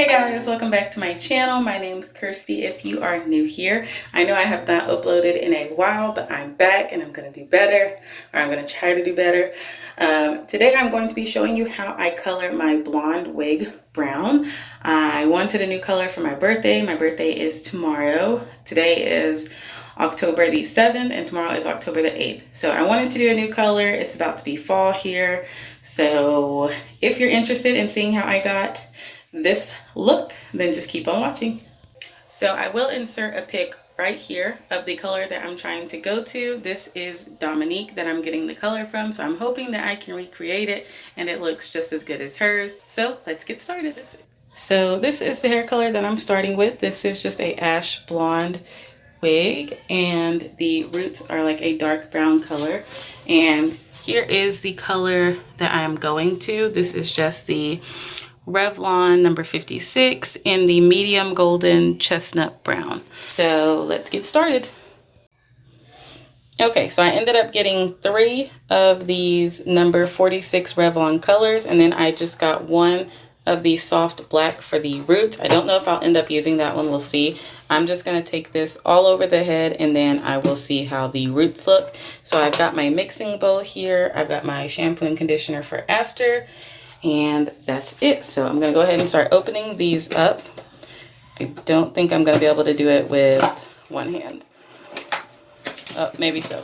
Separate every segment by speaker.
Speaker 1: Hey guys, welcome back to my channel. My name's Kirsty if you are new here. I know I have not uploaded in a while, but I'm back and I'm going to do better, or I'm going to try to do better. Today I'm going to be showing you how I color my blonde wig brown. I wanted a new color for my birthday. My birthday is tomorrow. Today is October the 7th and tomorrow is October the 8th. So I wanted to do a new color. It's about to be fall here. So if you're interested in seeing how I got this look, then just keep on watching. So I will insert a pic right here of the color that I'm trying to go to. This is Dominique that I'm getting the color from, so I'm hoping that I can recreate it and it looks just as good as hers. So let's get started. So this is the hair color that I'm starting with. This is just a ash blonde wig and the roots are like a dark brown color, and here is the color that I am going to. This is just the Revlon number 56 in the medium golden chestnut brown. So let's get started. Okay, so I ended up getting 3 of these number 46 Revlon colors, and then I just got 1 of the soft black for the roots. I don't know if I'll end up using that one, we'll see. I'm just going to take this all over the head and then I will see how the roots look. So I've got my mixing bowl here, I've got my shampoo and conditioner for after, and that's it. So I'm going to go ahead and start opening these up. I don't think I'm going to be able to do it with one hand. Oh, maybe so.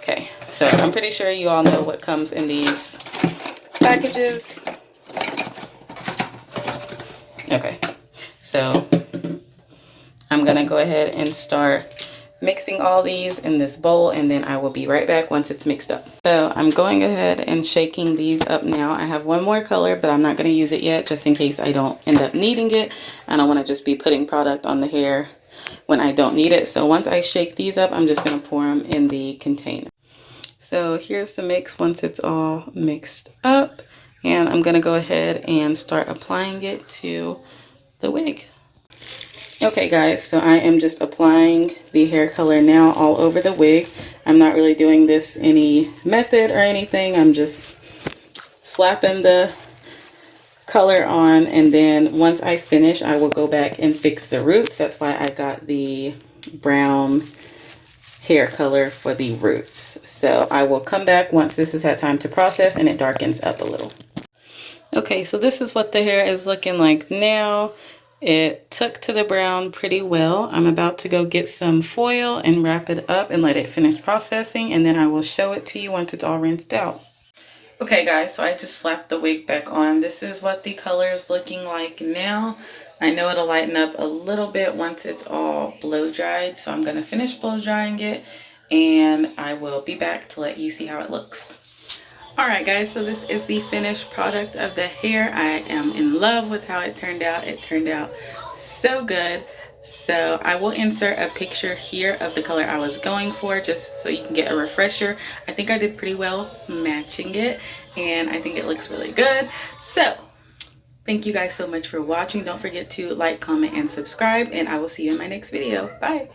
Speaker 1: Okay, so I'm pretty sure you all know what comes in these packages. Okay, so I'm going to go ahead and start mixing all these in this bowl, and then I will be right back once it's mixed up. So I'm going ahead and shaking these up now. I have one more color, but I'm not going to use it yet just in case I don't end up needing it. I don't want to just be putting product on the hair when I don't need it. So once I shake these up, I'm just going to pour them in the container. So here's the mix once it's all mixed up, and I'm going to go ahead and start applying it to the wig. Okay guys, so I am just applying the hair color now all over the wig. I'm not really doing this any method or anything. I'm just slapping the color on, and then once I finish, I will go back and fix the roots. That's why I got the brown hair color for the roots. So I will come back once this has had time to process and it darkens up a little. Okay, so this is what the hair is looking like now. It took to the brown pretty well. I'm about to go get some foil and wrap it up and let it finish processing, and then I will show it to you once it's all rinsed out. Okay guys, so I just slapped the wig back on. This is what the color is looking like now. I know it'll lighten up a little bit once it's all blow dried, so I'm going to finish blow drying it and I will be back to let you see how it looks. Alright guys, so this is the finished product of the hair. I am in love with how it turned out. It turned out so good. So I will insert a picture here of the color I was going for just so you can get a refresher. I think I did pretty well matching it and I think it looks really good. So thank you guys so much for watching. Don't forget to like, comment, and subscribe, and I will see you in my next video. Bye!